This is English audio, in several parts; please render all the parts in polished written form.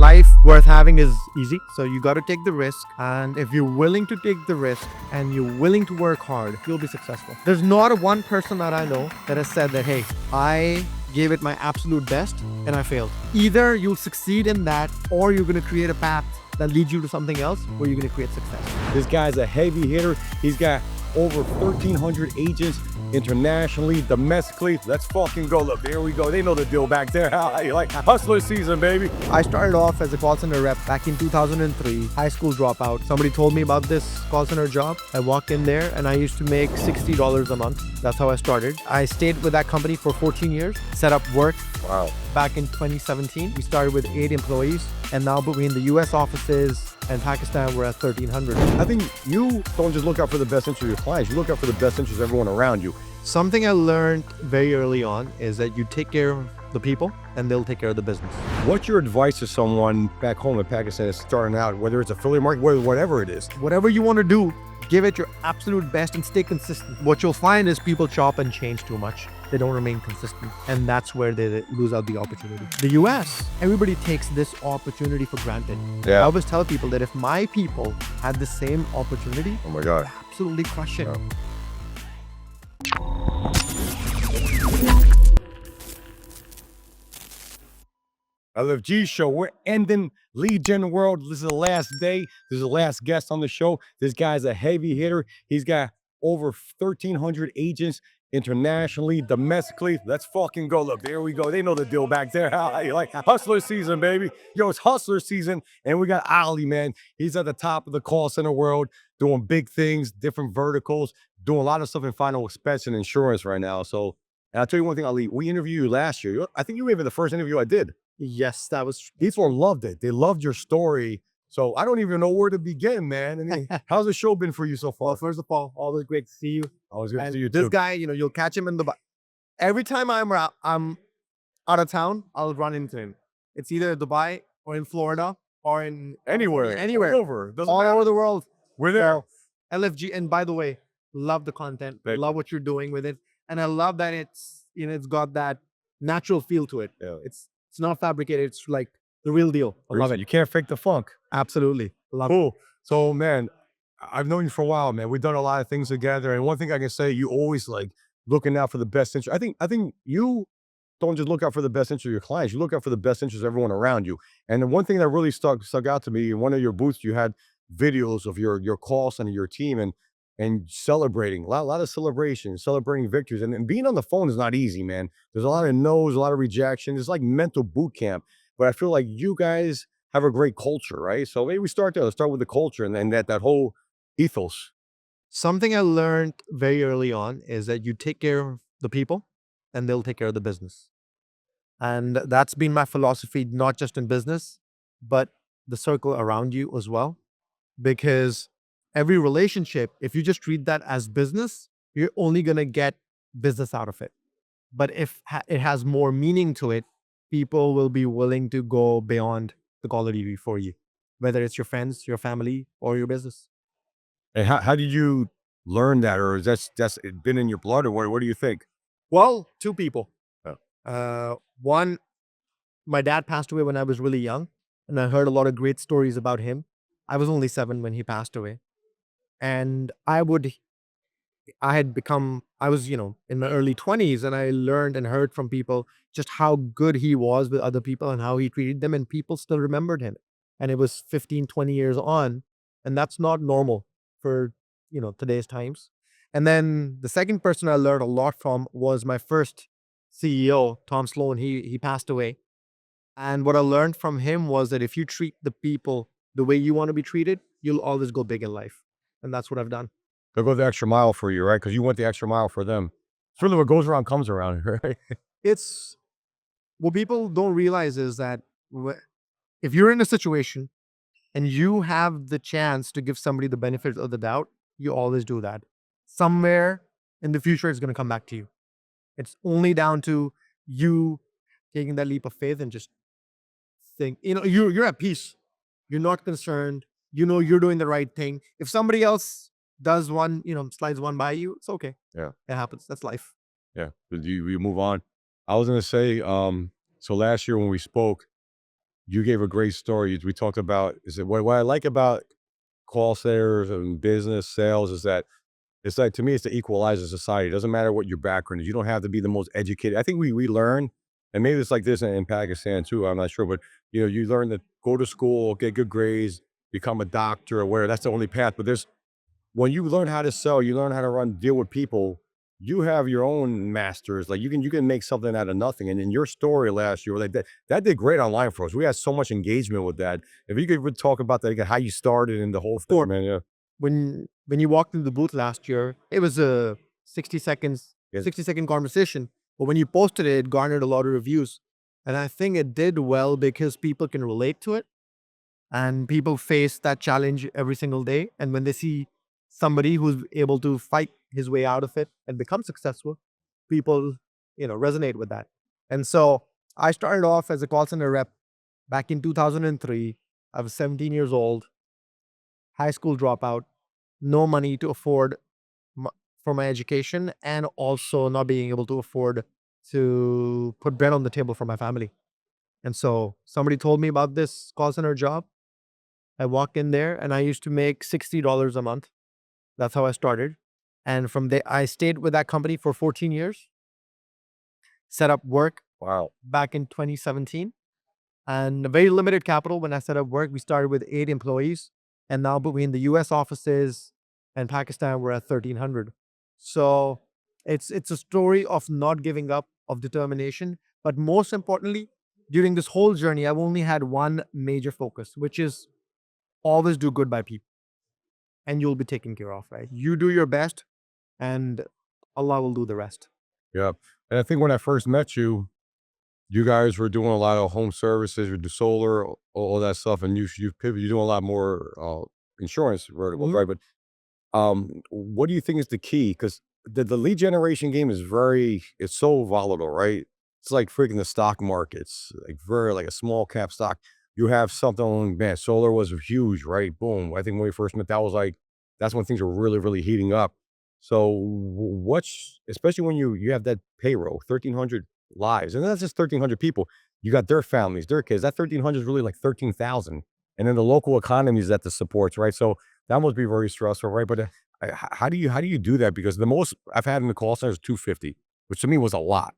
life worth having is easy. So you got to take the risk. And if you're willing to take the risk and you're willing to work hard, you'll be successful. There's not a one person that I know that has said that, hey, I gave it my absolute best and I failed. Either you'll succeed in that or you're going to create a path that leads you to something else where you're going to create success. This guy's a heavy hitter. He's got over 1,300 agents internationally, domestically. Let's fucking go. Look, there we go. They know the deal back there. Like hustler season, baby. I started off as a call center rep back in 2003, high school dropout. Somebody told me about this call center job. I walked in there and I used to make $60 a month. That's how I started. I stayed with that company for 14 years, set up work. Wow. Back in 2017, we started with 8 employees, and now between the US offices and Pakistan, we're at 1,300. I think you don't just look out for the best interest of your clients, you look out for the best interest of everyone around you. Something I learned very early on is that you take care of the people and they'll take care of the business. What's your advice to someone back home in Pakistan that's starting out, whether it's affiliate marketing, whatever it is? Whatever you want to do, give it your absolute best and stay consistent. What you'll find is people chop and change too much. They don't remain consistent, and that's where they lose out the opportunity. The US, everybody takes this opportunity for granted. Yeah. I always tell people that if my people had the same opportunity, Oh my God. absolutely crush it. Yeah. LFG show. We're ending lead gen world. This is the last day. This is the last guest on the show. This guy's a heavy hitter. He's got over 1,300 agents internationally, domestically. Let's fucking go. Look, there we go. They know the deal back there. Like hustler season, baby. Yo, it's hustler season. And we got Ali, man. He's at the top of the call center world, doing big things, different verticals, doing a lot of stuff in final expense and insurance right now. So, and I'll tell you one thing, Ali, we interviewed you last year. I think you were even the first interview I did. Yes, that was People loved it. They loved your story. So I don't even know where to begin, man. I mean, how's the show been for you so far? well. First of all, always great to see you. Always good to And see you this too. guy, you'll catch him in the. Every time I'm out of town, I'll run into him. It's either Dubai or in Florida or in Anywhere. anywhere. All over. Doesn't all matter. over the world. We're there. LFG, and by the way, love the content. Thank you. Love what you're doing with it, and I love that it's got that natural feel to it. Yeah. It's not fabricated. It's like the real deal. I love it. You can't fake the funk. Absolutely love it. Cool. So, man, I've known you for a while, man. We've done a lot of things together. And one thing I can say, you always like looking out for the best interest. I think you don't just look out for the best interest of your clients. You look out for the best interest of everyone around you. And the one thing that really stuck out to me, in one of your booths, you had videos of your call center, your team, and celebrating, a lot of celebration, celebrating victories. And being on the phone is not easy, man. There's a lot of no's, a lot of rejection. It's like mental boot camp. But I feel like you guys have a great culture, right? So maybe we start there. Let's start with the culture and then that whole ethos. Something I learned very early on is that you take care of the people and they'll take care of the business. And that's been my philosophy, not just in business, but the circle around you as well. Because every relationship, if you just treat that as business, you're only going to get business out of it. But if it has more meaning to it, people will be willing to go beyond the quality for you, whether it's your friends, your family, or your business. And how did you learn that? Or is that's it been in your blood, or what do you think? Well, 2 people. Oh. One, my dad passed away when I was really young, and I heard a lot of great stories about him. I was only 7 when he passed away. And I was, in my early 20s, and I learned and heard from people just how good he was with other people and how he treated them, and people still remembered him. And it was 15, 20 years on, and that's not normal for, today's times. And then the second person I learned a lot from was my first CEO, Tom Sloan. He passed away. And what I learned from him was that if you treat the people the way you want to be treated, you'll always go big in life. And that's what I've done. They'll go the extra mile for you, right? Because you went the extra mile for them. It's really what goes around comes around, right? It's what people don't realize is that if you're in a situation and you have the chance to give somebody the benefit of the doubt, you always do that. Somewhere in the future, it's going to come back to you. It's only down to you taking that leap of faith and just think, you're at peace. You're not concerned. You're doing the right thing. If somebody else does one, slides one by you, it's okay. Yeah. It happens. That's life. Yeah. You move on. I was gonna say, so last year when we spoke, you gave a great story. We talked about is it what I like about call centers and business sales is that it's like to me, it's the equalizer society. It doesn't matter what your background is. You don't have to be the most educated. I think we learn, and maybe it's like this in Pakistan too. I'm not sure, but you learn to go to school, get good grades, become a doctor or whatever. That's the only path. But there's when you learn how to sell, you learn how to deal with people. You have your own masters. Like you can make something out of nothing. And in your story last year, like that did great online for us. We had so much engagement with that. If you could talk about that again, how you started and the whole thing, For man. Yeah. when you walked into the booth last year, it was a 60 seconds, Yes. 60-second conversation. But when you posted it, it garnered a lot of reviews. And I think it did well because people can relate to it and people face that challenge every single day. And when they see somebody who's able to fight his way out of it and become successful, people, resonate with that. And so I started off as a call center rep back in 2003. I was 17 years old, high school dropout, no money to afford m- for my education, and also not being able to afford to put bread on the table for my family. And so somebody told me about this call center job. I walk in there and I used to make $60 a month. That's how I started. And from there, I stayed with that company for 14 years, set up work Wow. back in 2017, and very limited capital. When I set up work, we started with 8 employees. And now between the US offices and Pakistan, we're at 1,300. So it's a story of not giving up, of determination. But most importantly, during this whole journey, I've only had one major focus, which is always do good by people and you'll be taken care of, right? You do your best and Allah will do the rest. Yeah. And I think when I first met you, you guys were doing a lot of home services, you do solar, all that stuff, and you pivot. You're doing a lot more insurance verticals, Mhm. right? But what do you think is the key? Because the lead generation game is it's so volatile, right? It's like freaking the stock markets, like very like a small cap stock. You have something, man, solar was huge, right? Boom. I think when we first met, that's when things were really, really heating up. So what's especially when you have that payroll, 1,300 lives, and that's just 1,300 people. You got their families, their kids. That 1,300 is really like 13,000. And then the local economies that the supports, right? So that must be very stressful, right? But how do you do that? Because the most I've had in the call center is 250, which to me was a lot,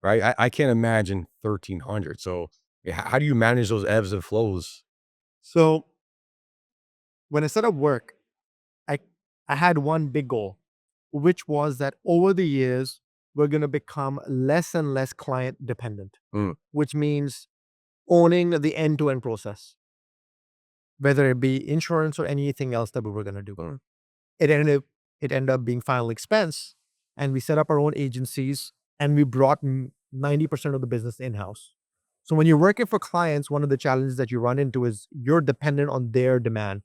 right? I can't imagine 1,300. So yeah, how do you manage those ebbs and flows? So when I set up work, I I had one big goal, which was that over the years, we're gonna become less and less client dependent, Mm, which means owning the end-to-end process, whether it be insurance or anything else that we were gonna do. mm. It ended up it ended up being final expense, and we set up our own agencies, and we brought 90% of the business in-house. So when you're working for clients, one of the challenges that you run into is you're dependent on their demand.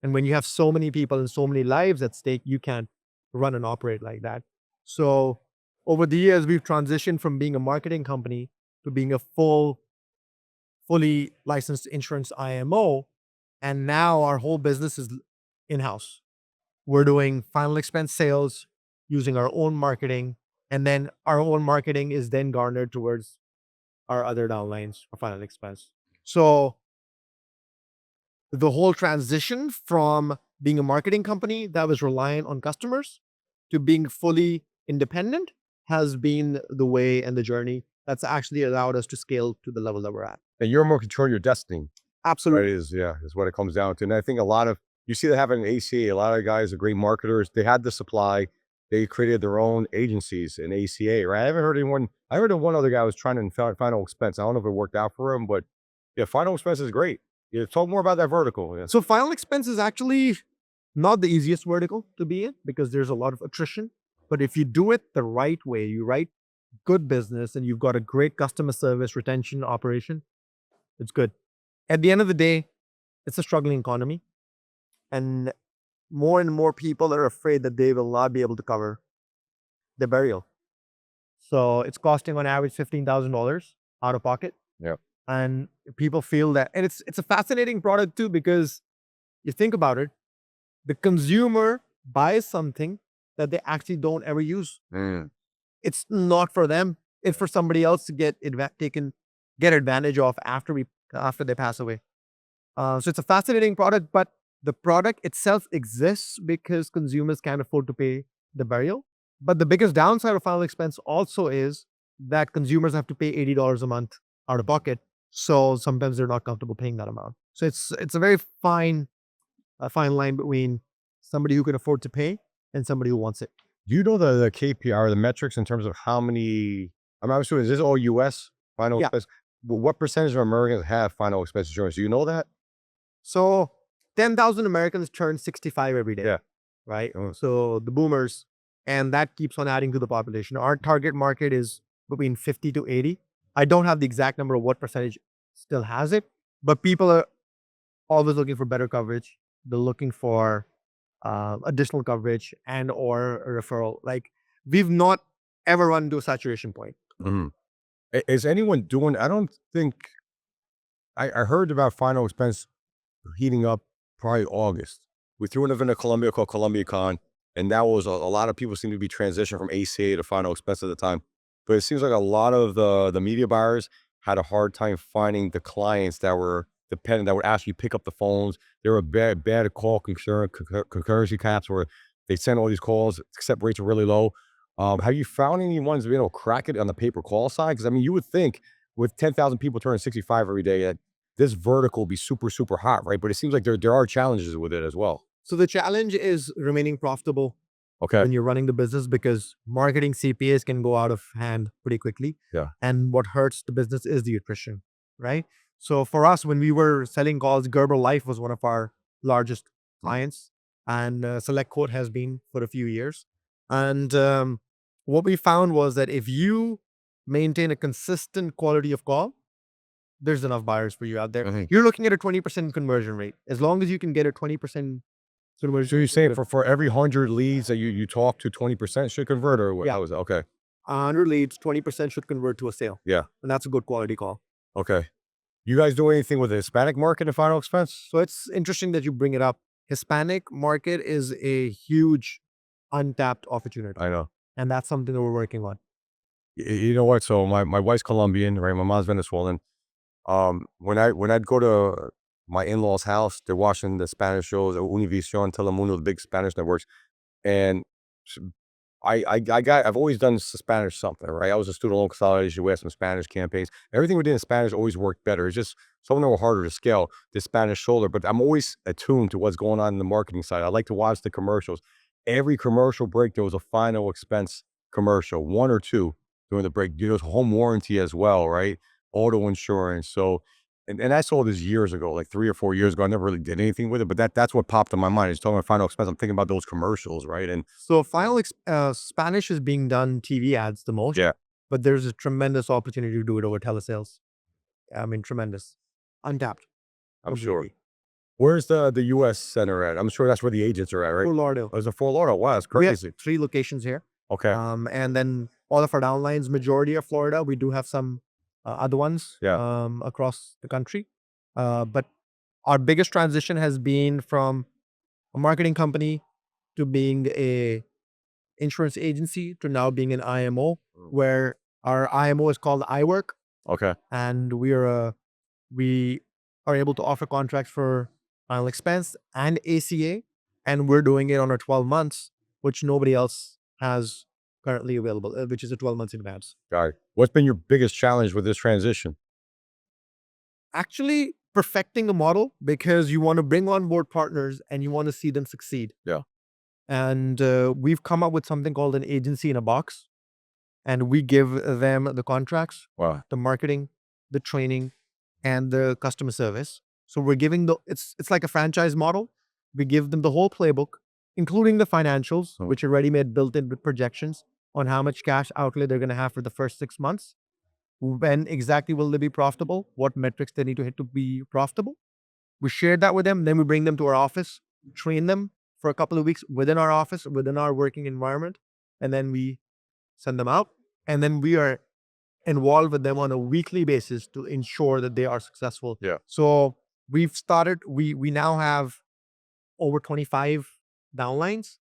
And when you have so many people and so many lives at stake, you can't run and operate like that. So over the years, we've transitioned from being a marketing company to being a fully licensed insurance IMO. And now our whole business is in-house. We're doing final expense sales using our own marketing, and then our own marketing is then garnered towards our other downlines for final expense. So the whole transition from being a marketing company that was reliant on customers to being fully independent has been the way and the journey that's actually allowed us to scale to the level that we're at. And you're more control your destiny. Right, Absolutely. is what it comes down to, and I think a lot of you see that happen in ACA, a lot of guys are great marketers, they had the supply, they created their own agencies in ACA, right? I heard of one other guy was trying to final expense, I don't know if it worked out for him, but yeah, final expense is great. Yeah, talk more about that vertical, yeah. So final expense is actually not the easiest vertical to be in because there's a lot of attrition. But if you do it the right way, you write good business and you've got a great customer service retention operation, it's good. At the end of the day, it's a struggling economy. And more people are afraid that they will not be able to cover the burial. So it's costing on average $15,000 out of pocket. Yeah. And people feel that, and it's a fascinating product too, because you think about it, the consumer buys something that they actually don't ever use. Mm. It's not for them. It's for somebody else to get advantage of after we after they pass away. So it's a fascinating product, but the product itself exists because consumers can't afford to pay the burial. But the biggest downside of final expense also is that consumers have to pay $80 a month out of pocket. So sometimes they're not comfortable paying that amount. So it's a very fine line between somebody who can afford to pay and somebody who wants it. Do you know the KPI or the metrics in terms of how many? I'm assuming is this all U.S. final Yeah. expense? What percentage of Americans have final expense insurance? Do you know that? So 10,000 Americans turn 65 every day. Yeah. Right? So the boomers, and that keeps on adding to the population. Our target market is between 50 to 80. I don't have the exact number of what percentage still has it, but people are always looking for better coverage. They're looking for additional coverage and or a referral. Like we've not ever run to a saturation point. Mhm. Is anyone doing? I don't think I heard about final expense heating up probably August. We threw an event in Colombia called Colombia Con, and that was a lot of people seem to be transitioning from ACA to final expense at the time. But it seems like a lot of the media buyers had a hard time finding the clients that were dependent, that would actually pick up the phones. There were bad call concurrency caps where they send all these calls, accept rates are really low. Have you found any ones that, crack it on the pay per call side? Because I mean, you would think with 10,000 people turning 65 every day, that this vertical will be super, super hot, right? But it seems like there are challenges with it as well. So the challenge is remaining profitable Okay. when you're running the business because marketing CPAs can go out of hand pretty quickly. Yeah. And what hurts the business is the attrition, right? So for us, when we were selling calls, Gerber Life was one of our largest clients, and Select Quote has been for a few years. And what we found was that if you maintain a consistent quality of call, there's enough buyers for you out there. Mhm. You're looking at a 20% conversion rate. As long as you can get a 20% conversion, So you're saying for every 100 leads that you talk to, 20% should convert, or what? Yeah. How is it? Okay. 100 leads, 20% should convert to a sale. Yeah. And that's a good quality call. Okay. You guys do anything with the Hispanic market in final expense? So it's interesting that you bring it up. Hispanic market is a huge untapped opportunity. I know. And that's something that we're working on. You know what? So my wife's Colombian, right? My mom's Venezuelan. When I'd go to my in-laws' house, they're watching the Spanish shows, Univision, Telemundo, the big Spanish networks, and s- I've always done Spanish something, right? I was a student loan consolidation. We had some Spanish campaigns. Everything we did in Spanish always worked better. It's just some of them were harder to scale, the Spanish shoulder, but I'm always attuned to what's going on in the marketing side. I like to watch the commercials. Every commercial break, there was a final expense commercial, one or two during the break. There was home warranty as well, right? Auto insurance. So, and I saw this years ago, like 3 or 4 years ago. I never really did anything with it, but that's what popped in my mind. It's talking about final expense. I'm thinking about those commercials, right? And So Spanish is being done TV ads the most, yeah, but there's a tremendous opportunity to do it over telesales. I mean, tremendous. Untapped. I'm sure. Completely. Where's the US center at? I'm sure that's where the agents are at, right? Fort Lauderdale. Oh, it's a Fort Lauderdale. Wow, that's We have crazy. 3 locations here. Okay. And then all of our downlines, majority of Florida. We do have some other ones Yeah. across the country. But our biggest transition has been from a marketing company to being a insurance agency to now being an IMO, where our IMO is called iWork, Okay. and we are able to offer contracts for final expense and ACA, and we're doing it on our 12 months, which nobody else has currently available, which is a 12 months in advance. Got it. What's been your biggest challenge with this transition? Actually, perfecting a model because you want to bring on board partners and you want to see them succeed. Yeah. And we've come up with something called an agency in a box, and we give them the contracts, Wow. the marketing, the training, and the customer service. So we're giving it's like a franchise model. We give them the whole playbook, including the financials, Oh. which are ready-made, built in with projections on how much cash outlay they're going to have for the first 6 months, when exactly will they be profitable, what metrics they need to hit to be profitable. We share that with them, then we bring them to our office, train them for a couple of weeks within our office, within our working environment, and then we send them out. And then we are involved with them on a weekly basis to ensure that they are successful. Yeah. So we now have over 25 downlines.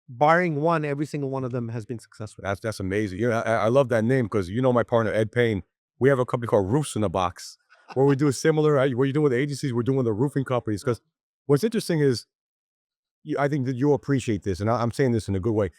Barring one, every single one of them has been successful. That's amazing. I love that name because my partner Ed Payne. We have a company called Roofs in a Box. What we do is similar. What you do with the agencies, we're doing with the roofing companies. Because what's interesting is, I think that you'll appreciate this, and I'm saying this in a good way.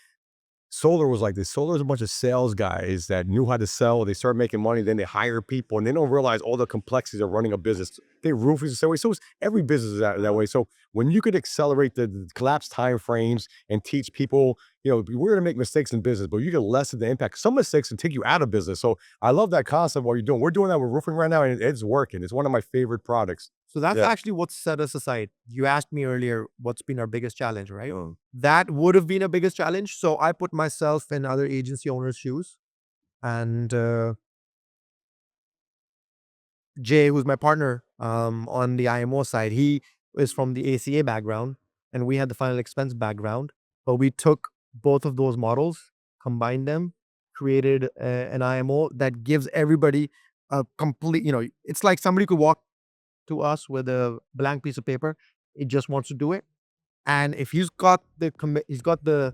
Solar was like this. Solar is a bunch of sales guys that knew how to sell. They start making money, then they hire people, and they don't realize all the complexities of running a business. They roofing the same way. So it's, every business is that way. So when you could accelerate the collapse time frames and teach people, we're going to make mistakes in business, but you can lessen the impact. Some mistakes can take you out of business. So I love that concept. What you're doing, we're doing that with roofing right now, and it's working. It's one of my favorite products. So that's Yeah. actually what set us aside. You asked me earlier what's been our biggest challenge, right? That would have been a biggest challenge. So I put myself in other agency owners' shoes. And Jay, who's my partner on the IMO side, he is from the ACA background and we had the final expense background. But we took both of those models, combined them, created an IMO that gives everybody a complete, it's like somebody could walk to us with a blank piece of paper. He just wants to do it. And if he's got he's got the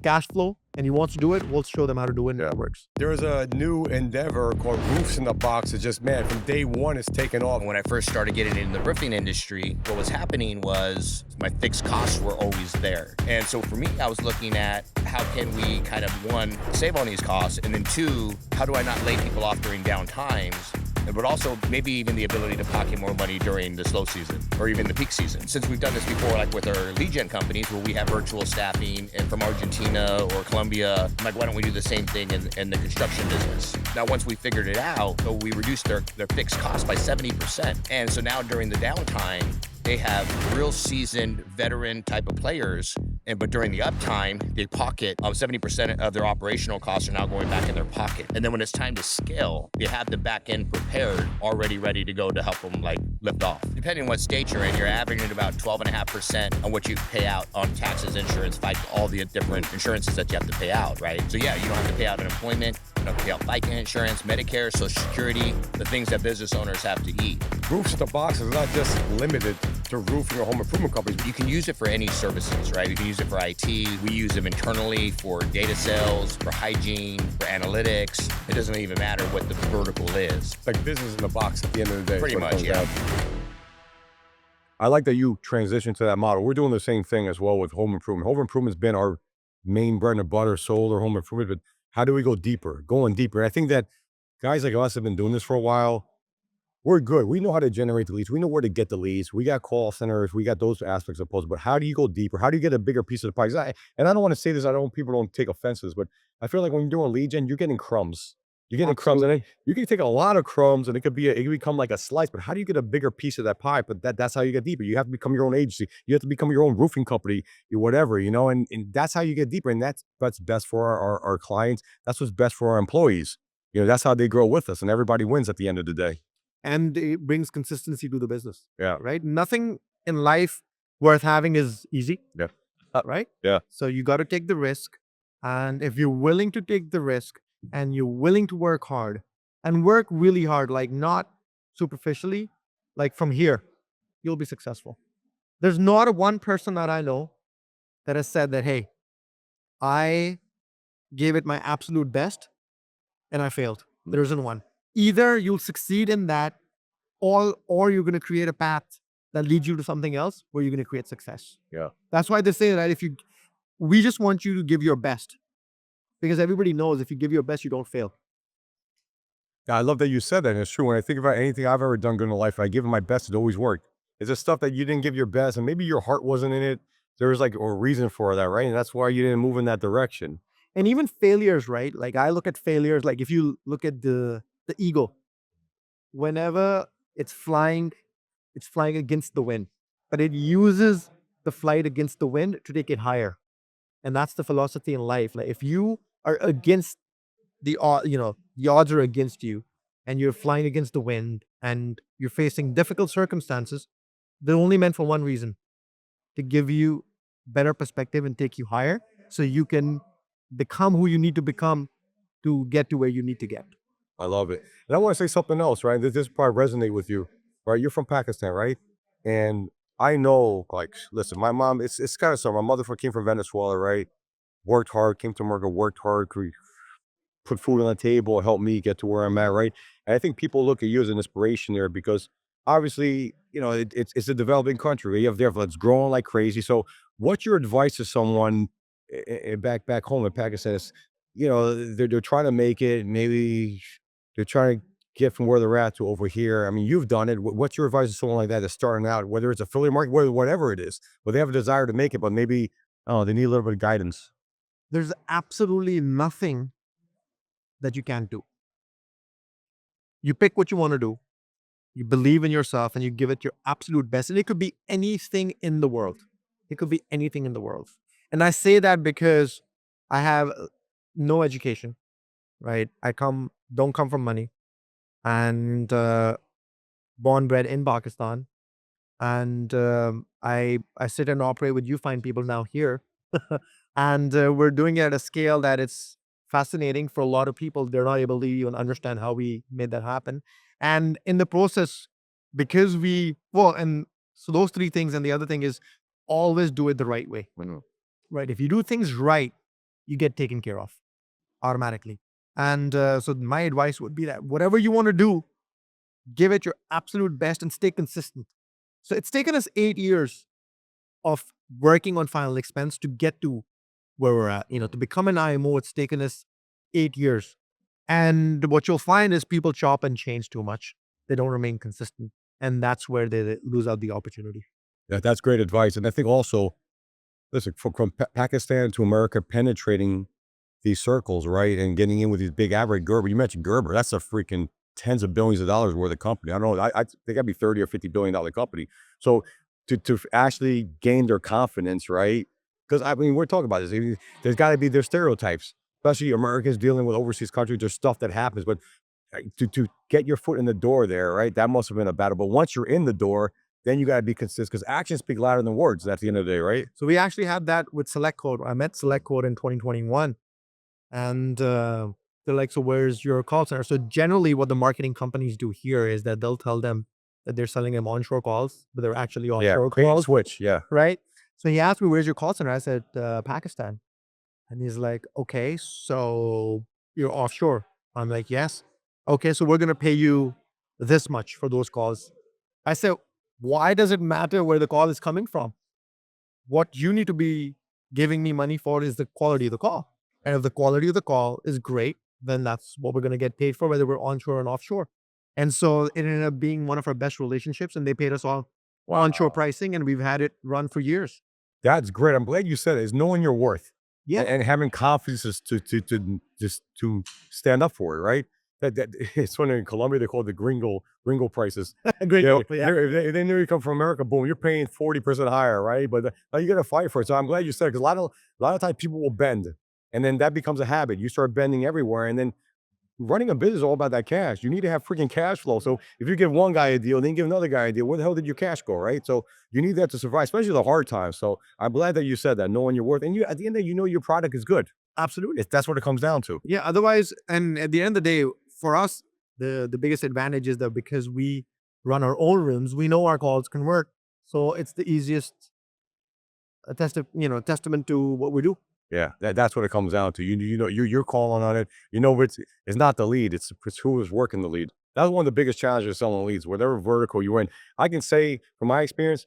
cash flow and he wants to do it, we'll show them how to do it and Yeah. it works. There's a new endeavor called Roofs in the Box. It's just, man, from day one, it's taken off. When I first started getting in the roofing industry, what was happening was my fixed costs were always there. And so for me, I was looking at how can we kind of, one, save on these costs, and then two, how do I not lay people off during down times? But also maybe even the ability to pocket more money during the slow season or even the peak season. Since we've done this before, like with our lead gen companies where we have virtual staffing and from Argentina or Colombia, I'm like, why don't we do the same thing in the construction business? Now, once we figured it out, so we reduced their fixed cost by 70%. And so now during the downtime, they have real seasoned veteran type of players. But during the uptime, they pocket 70% of their operational costs are now going back in their pocket. And then when it's time to scale, they have the back end prepared, already ready to go to help them like lift off. Depending on what state you're in, you're averaging about 12.5% on what you pay out on taxes, insurance, all the different insurances that you have to pay out, right? So yeah, you don't have to pay out unemployment, you don't have to pay out FICA insurance, Medicare, Social Security, the things that business owners have to eat. Roofs in the Box is not just limited to roofing or home improvement companies. You can use it for any services, right? You can use it for IT. We use them internally for data sales, for hygiene, for analytics. It doesn't even matter what the vertical is. It's like business in the box at the end of the day. Pretty is what it much, comes yeah. down to. I like that you transition to that model. We're doing the same thing as well with home improvement. Home improvement's been our main bread and butter, solar, home improvement. But how do we go deeper? Going deeper. I think that guys like us have been doing this for a while. We're good. We know how to generate the leads. We know where to get the leads. We got call centers. We got those aspects of post. But how do you go deeper? How do you get a bigger piece of the pie? 'Cause and I don't want to say this. I don't. People don't take offenses, but I feel like when you're doing lead gen, you're getting crumbs. You're getting crumbs, and then you can take a lot of crumbs, and it can become like a slice. But how do you get a bigger piece of that pie? But that's how you get deeper. You have to become your own agency. You have to become your own roofing company, whatever, and that's how you get deeper. And that's best for our clients. That's what's best for our employees. That's how they grow with us, and everybody wins at the end of the day. And it brings consistency to the business, Yeah. right? Nothing in life worth having is easy, Yeah. right? Yeah. So you got to take the risk. And if you're willing to take the risk and you're willing to work hard and work really hard, like not superficially, like from here, you'll be successful. There's not a one person that I know that has said that, hey, I gave it my absolute best and I failed. There isn't one. Either you'll succeed in that or you're going to create a path that leads you to something else where you're going to create success. Yeah. That's why they say that we just want you to give your best because everybody knows if you give your best, you don't fail. Yeah, I love that you said that. And it's true. When I think about anything I've ever done good in life, I give it my best. It always worked. It's just stuff that you didn't give your best, and maybe your heart wasn't in it. There was like a reason for that, right? And that's why you didn't move in that direction. And even failures, right? Like I look at failures, like if you look at the eagle, whenever it's flying against the wind, but it uses the flight against the wind to take it higher. And that's the philosophy in life. Like if you are against the odds are against you and you're flying against the wind and you're facing difficult circumstances, they're only meant for one reason, to give you better perspective and take you higher so you can become who you need to become to get to where you need to get. I love it. And I want to say something else, right? This probably resonate with you, right? You're from Pakistan, right? And I know, like, listen, my mom, it's kind of so. My mother came from Venezuela, right? Worked hard, came to America, worked hard, put food on the table, help me get to where I'm at, right? And I think people look at you as an inspiration there because obviously, it's a developing country. You have there that's growing like crazy. So, what's your advice to someone back home in Pakistan? They're trying to make it. Maybe they're trying to get from where they're at to over here. I mean, you've done it. What's your advice to someone like that that's starting out, whether it's affiliate market, whatever it is, but they have a desire to make it, but maybe they need a little bit of guidance. There's absolutely nothing that you can't do. You pick what you want to do, you believe in yourself, and you give it your absolute best. And it could be anything in the world. It could be anything in the world. And I say that because I have no education, right? Don't come from money, and born bred in Pakistan. And I sit and operate with you fine people now here, and we're doing it at a scale that it's fascinating for a lot of people. They're not able to even understand how we made that happen, and in the process, because and so those three things, and the other thing is always do it the right way. Right? If you do things right, you get taken care of automatically. And so my advice would be that whatever you want to do, give it your absolute best and stay consistent. So it's taken us 8 years of working on final expense to get to where we're at. To become an IMO, it's taken us 8 years. And what you'll find is people chop and change too much. They don't remain consistent. And that's where they lose out the opportunity. That's great advice. And I think also, listen, from Pakistan to America, penetrating these circles, right, and getting in with these big average Gerber. You mentioned Gerber. That's a freaking tens of billions of dollars worth of company. I don't know. I think that'd be $30 or $50 billion company. So to actually gain their confidence, right? Because I mean, we're talking about this. I mean, there's stereotypes, especially Americans dealing with overseas countries. There's stuff that happens, but to get your foot in the door there, right? That must have been a battle. But once you're in the door, then you got to be consistent because actions speak louder than words at the end of the day, right? So we actually had that with Select Code. I met Select Code in 2021. And they're like, so where's your call center? So generally what the marketing companies do here is that they'll tell them that they're selling them onshore calls, but they're actually offshore Bait and calls, switch. Yeah. right? So he asked me, where's your call center? I said, Pakistan. And he's like, okay, so you're offshore. I'm like, yes. Okay, so we're going to pay you this much for those calls. I said, why does it matter where the call is coming from? What you need to be giving me money for is the quality of the call. And if the quality of the call is great, then that's what we're going to get paid for, whether we're onshore and offshore. And so it ended up being one of our best relationships, and they paid us all onshore pricing, and we've had it run for years. That's great. I'm glad you said it. Is knowing your worth. Yeah. And having confidence is to just to stand up for it, right? That it's funny in Colombia they call it the gringo prices. Great. You know, Yeah. if they knew you come from America, boom, you're paying 40% higher, right? But now you got to fight for it. So I'm glad you said it because a lot of times people will bend, and then that becomes a habit. You start bending everywhere, and then running a business is all about that cash. You need to have freaking cash flow. So if you give one guy a deal, then give another guy a deal, where the hell did your cash go, right? So you need that to survive, especially the hard times. So I'm glad that you said that, knowing your worth. And you, at the end of the day, you know your product is good. Absolutely. That's what it comes down to. Yeah. Otherwise, and at the end of the day, for us, the biggest advantage is that because we run our own rooms, we know our calls convert. So it's the easiest testament to what we do. Yeah, that's what it comes down to. You're calling on it. It's not the lead. It's who is working the lead. That's one of the biggest challenges of selling leads. Whatever vertical you're in, I can say from my experience,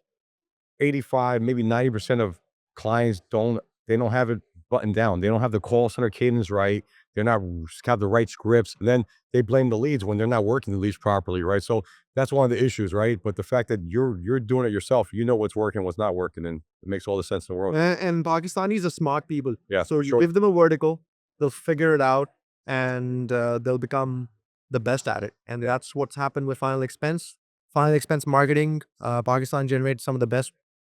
85, maybe 90% of clients don't have it buttoned down. They don't have the call center cadence right. They're not have the right scripts. And then they blame the leads when they're not working the leads properly, right? So that's one of the issues, right? But the fact that you're doing it yourself, you know what's working, what's not working, and it makes all the sense in the world. And Pakistanis are smart people. Yeah, So you sure. give them a vertical, they'll figure it out, and they'll become the best at it. And that's what's happened with Final Expense. Final Expense marketing, Pakistan generates some of the best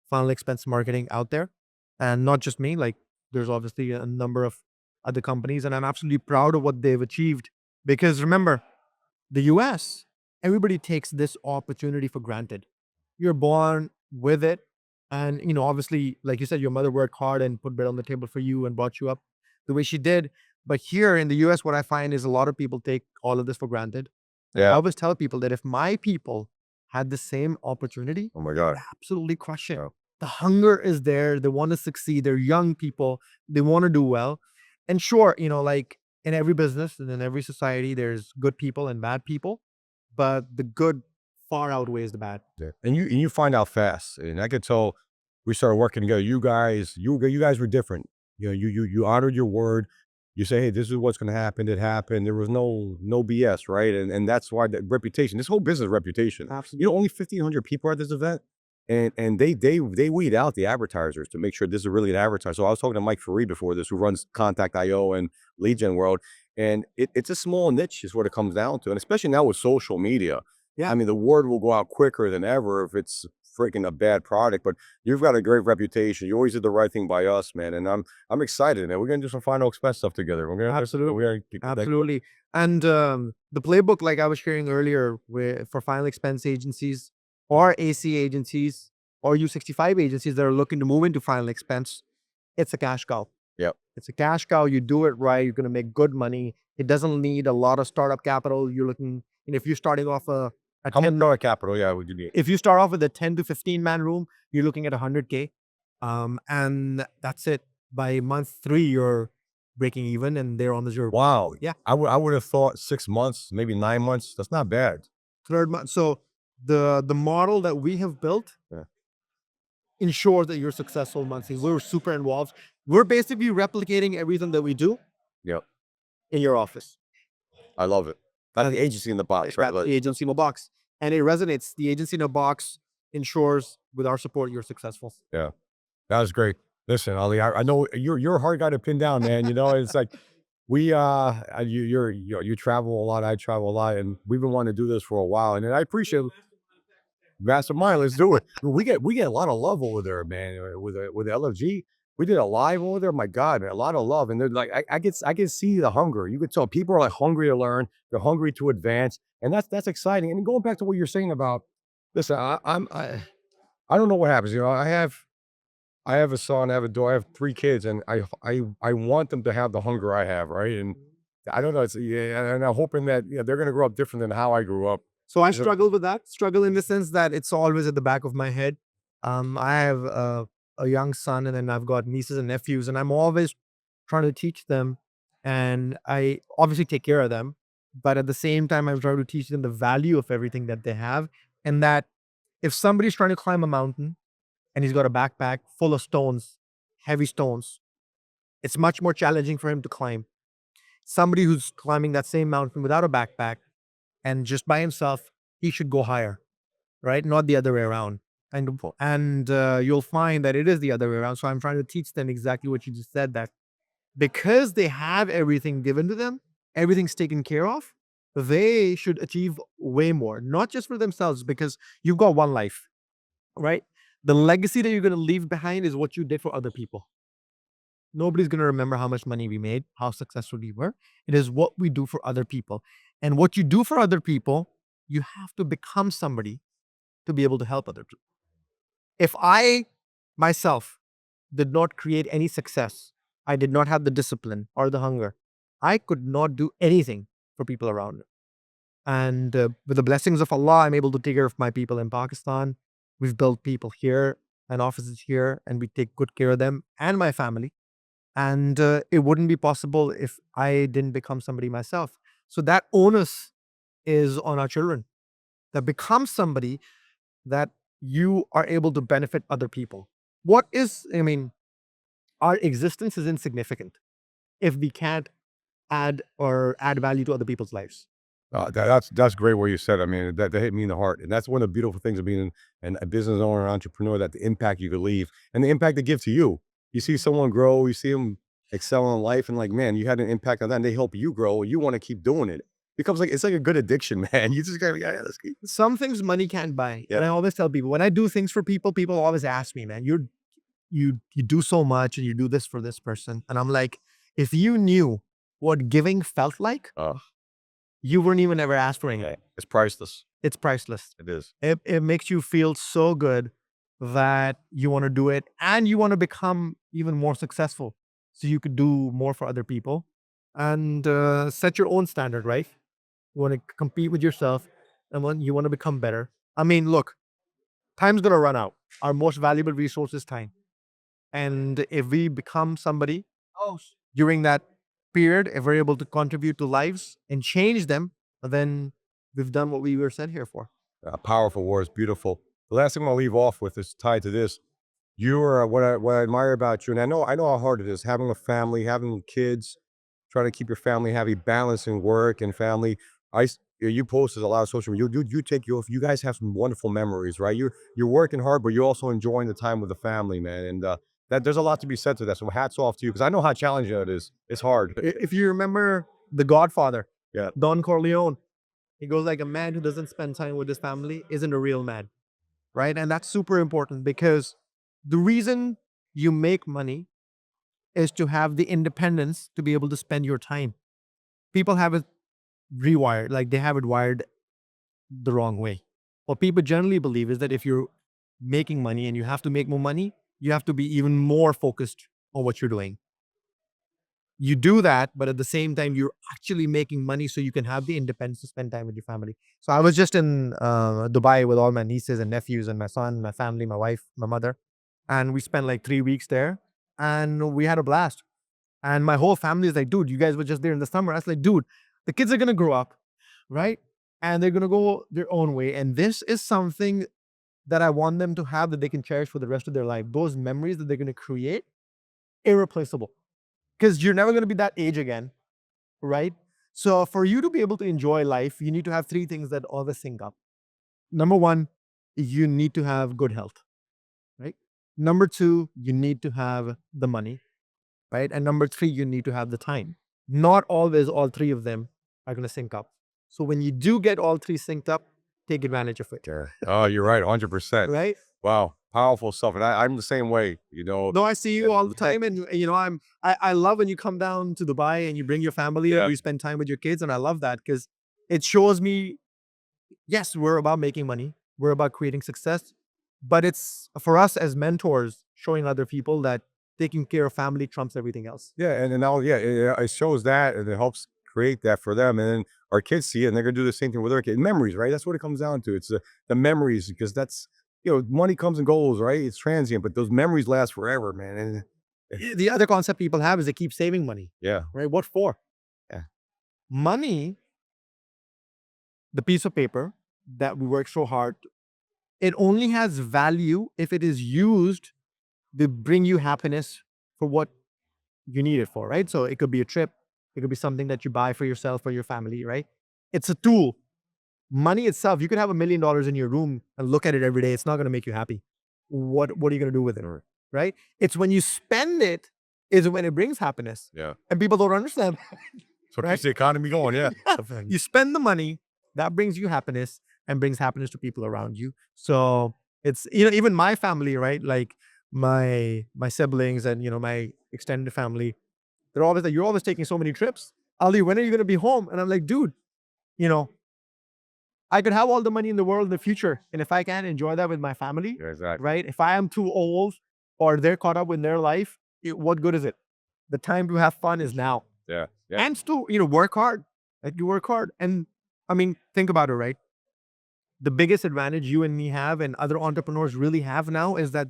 Final Expense marketing out there. And not just me, like there's obviously a number of other companies, and I'm absolutely proud of what they've achieved. Because remember, the US, everybody takes this opportunity for granted. You're born with it. And, obviously, like you said, your mother worked hard and put bread on the table for you and brought you up the way she did. But here in the US, what I find is a lot of people take all of this for granted. I Yeah. always tell people that if my people had the same opportunity, Oh my God. absolutely crush it. Yeah. The hunger is there. They want to succeed. They're young people. They want to do well. And sure, like in every business and in every society, there's good people and bad people, but the good far outweighs the bad. Yeah. And you find out fast. And I could tell we started working together. You guys were different. You honored your word. You say, hey, this is what's gonna happen. It happened. There was no BS, right? And that's why the reputation, this whole business reputation. Absolutely. Only 1,500 people are at this event. And they weed out the advertisers to make sure this is really an advertiser. So I was talking to Mike Fareed before this, who runs Contact.io and Lead Gen World. And it's a small niche is what it comes down to. And especially now with social media. Yeah. I mean, the word will go out quicker than ever if it's freaking a bad product, but you've got a great reputation. You always did the right thing by us, man. And I'm excited, man. We're gonna do some final expense stuff together. Absolutely. We're gonna Absolutely. And the playbook, like I was sharing earlier, for final expense agencies or AC agencies or U65 agencies that are looking to move into final expense, it's a cash cow. Yep. It's a cash cow. You do it right, you're going to make good money. It doesn't need a lot of startup capital. You're looking, and if you're starting off a How much 10, dollar capital? Yeah, would you need? if you start off with a 10 to 15 man room, you're looking at 100K. And that's it. By month 3, you're breaking even and they're on the journey. Wow. Yeah. I would have thought 6 months, maybe 9 months. That's not bad. Third month. So the model that we have built Yeah. ensures that you're successful monthly. We're super involved. We're basically replicating everything that we do Yep. in your office. I love it. That's the agency in the box, right? That's the agency in a box. And it resonates. The agency in a box ensures with our support, you're successful. Yeah. That was great. Listen, Ali, I know you're a hard guy to pin down, man. It's like we you travel a lot, I travel a lot, and we've been wanting to do this for a while. And I appreciate Mastermind. Let's do it. We get a lot of love over there, man. With LFG, we did a live over there. My God, man, a lot of love. And they're like, I can see the hunger. You could tell people are like hungry to learn. They're hungry to advance, and that's exciting. And going back to what you're saying about, listen, I don't know what happens. I have a son, I have a daughter, I have 3 kids, and I want them to have the hunger I have, right? And I don't know, it's yeah, and I'm hoping that they're gonna grow up different than how I grew up. So I So- struggle with that. Struggle in the sense that it's always at the back of my head. I have a young son, and then I've got nieces and nephews, and I'm always trying to teach them. And I obviously take care of them, but at the same time, I'm trying to teach them the value of everything that they have, and that if somebody's trying to climb a mountain and he's got a backpack full of stones, heavy stones, it's much more challenging for him to climb. Somebody who's climbing that same mountain without a backpack and just by himself, he should go higher, right? Not the other way around. And you'll find that it is the other way around. So I'm trying to teach them exactly what you just said, that because they have everything given to them, everything's taken care of, they should achieve way more, not just for themselves, because you've got one life, right? The legacy that you're going to leave behind is what you did for other people. Nobody's going to remember how much money we made, how successful we were. It is what we do for other people. And what you do for other people, you have to become somebody to be able to help other people. If I myself did not create any success, I did not have the discipline or the hunger, I could not do anything for people around me. And with the blessings of Allah, I'm able to take care of my people in Pakistan. We've built people here and offices here, and we take good care of them and my family. And it wouldn't be possible if I didn't become somebody myself. So that onus is on our children, that become somebody that you are able to benefit other people. Our existence is insignificant if we can't add value to other people's lives. That's great what you said. I mean, that hit me in the heart, and that's one of the beautiful things of being a business owner, entrepreneur. That the impact you could leave, and the impact they give to you. You see someone grow, you see them excel in life, and like, man, you had an impact on that, and they help you grow. You want to keep doing it. Becomes like it's like a good addiction, man. You just gotta, yeah, let's keep. Some things money can't buy. Yeah. And I always tell people, when I do things for people, people always ask me, man, you do so much and you do this for this person. And I'm like, if you knew what giving felt like, you wouldn't even ever ask for anything. It's priceless. It's priceless. It is. It makes you feel so good that you want to do it and you want to become even more successful so you could do more for other people and set your own standard, right? You want to compete with yourself and you want to become better. I mean, look, time's going to run out. Our most valuable resource is time. And if we become somebody during that period, if we're able to contribute to lives and change them, then we've done what we were sent here for. Powerful words, beautiful. The last thing I'll leave off with is tied to this. You are what I admire about you, and I know how hard it is having a family, having kids, trying to keep your family happy, balancing work and family. You posted a lot of social media. You guys have some wonderful memories, right? You're working hard, but you're also enjoying the time with the family, man. And that there's a lot to be said to that. So hats off to you because I know how challenging it is. It's hard. If you remember The Godfather, Yeah. Don Corleone, he goes like, a man who doesn't spend time with his family isn't a real man, right? And that's super important because the reason you make money is to have the independence to be able to spend your time. People have it rewired, like they have it wired the wrong way. What people generally believe is that if you're making money and you have to make more money, you have to be even more focused on what you're doing. You do that, but at the same time, you're actually making money so you can have the independence to spend time with your family. So I was just in Dubai with all my nieces and nephews and my son, my family, my wife, my mother. And we spent like 3 weeks there and we had a blast. And my whole family is like, dude, you guys were just there in the summer. I was like, dude, the kids are going to grow up, right? And they're going to go their own way. And this is something that I want them to have that they can cherish for the rest of their life. Those memories that they're going to create, irreplaceable. Because you're never going to be that age again, right? So for you to be able to enjoy life, you need to have 3 things that always sync up. Number 1, you need to have good health, right? Number 2, you need to have the money, right? And number 3, you need to have the time. Not always all 3 of them are going to sync up. So when you do get all 3 synced up, take advantage of it. Oh, you're right, 100%. Right? Wow, powerful stuff. And I'm the same way, you know. No, I see you all the time, and you know, I love when you come down to Dubai and you bring your family and you spend time with your kids, and I love that because it shows me, yes, we're about making money, we're about creating success, but it's for us as mentors showing other people that taking care of family trumps everything else. Yeah, and now, it shows that, and it helps create that for them. And then our kids see it, and they're gonna do the same thing with their kids. Memories, right? That's what it comes down to. It's the memories, because that's, money comes and goes, right? It's transient, but those memories last forever, man. And The other concept people have is they keep saving money, yeah, right? What for? Yeah. Money, the piece of paper that we work so hard, it only has value if it is used to bring you happiness for what you need it for, right? So it could be a trip, it could be something that you buy for yourself or your family, right? It's a tool. Money itself, you could have $1 million in your room and look at it every day. It's not going to make you happy. What are you going to do with it, right? It's when you spend it is when it brings happiness. yeah. And people don't understand. So Right? keeps the economy going. Yeah. You spend the money, that brings you happiness and brings happiness to people around you. So it's, even my family, right? Like my siblings and, my extended family, they're always like, you're always taking so many trips. Ali, when are you going to be home? And I'm like, dude, I could have all the money in the world in the future. And if I can't enjoy that with my family, Yeah, exactly. right? If I am too old or they're caught up in their life, what good is it? The time to have fun is now. Yeah. Yeah. And still, work hard. Like you work hard. And I mean, think about it, right? The biggest advantage you and me have and other entrepreneurs really have now is that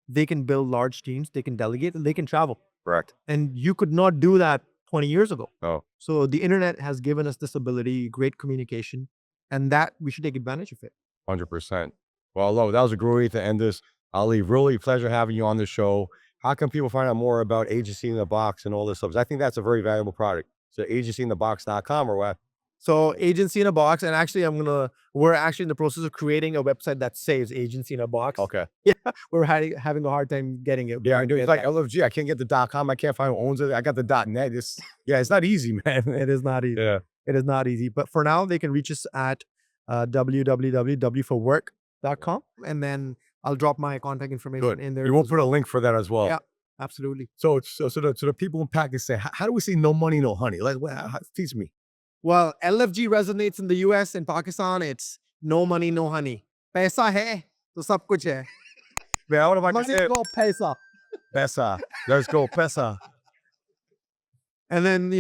they can build large teams, they can delegate, and they can travel. Correct. And you could not do that 20 years ago. Oh, So the internet has given us this ability, great communication, and that we should take advantage of it. 100%. Well, Lo, that was a great way to end this. Ali, really pleasure having you on the show. How can people find out more about Agency in the Box and all this stuff? 'Cause I think that's a very valuable product. So agencyinthebox.com or what? So Agency in a Box, and actually we're actually in the process of creating a website that saves Agency in a Box. Okay. Yeah, we're having a hard time getting it. Yeah, I do. It's like LFG. I can't get the .com. I can't find who owns it. I got the .net. It's not easy, man. It is not easy. Yeah. It is not easy. But for now, they can reach us at www.wforwork.com. And then I'll drop my contact information Good. in there. We won't put a link for that as well. Yeah, absolutely. So the people in Pakistan, how do we say no money, no honey? Like, teach me. Well, LFG resonates in the US and Pakistan. It's no money, no honey. Paisa hai, to sab kuch hai. Man, what if I Must say go paisa. Pesa? Let's go, Pesa. And then,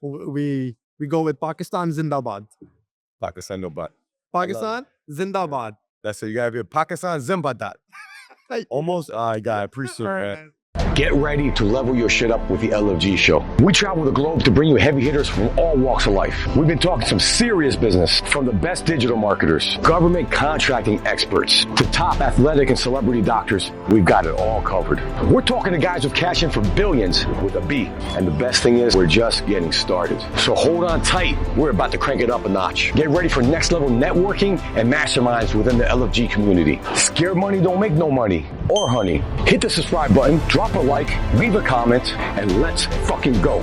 we go with Pakistan Zindabad. Pakistan, no but. Pakistan Zindabad. That's it. You gotta be Pakistan Zimbadat. Almost. I got it. Appreciate it, man. Get ready to level your shit up with the LFG show. We travel the globe to bring you heavy hitters from all walks of life. We've been talking some serious business, from the best digital marketers, government contracting experts, to top athletic and celebrity doctors. We've got it all covered. We're talking to guys with cash in for billions with a B. And the best thing is, we're just getting started. So hold on tight. We're about to crank it up a notch. Get ready for next level networking and masterminds within the LFG community. Scared money don't make no money or honey. Hit the subscribe button, drop a like, leave a comment, and let's fucking go.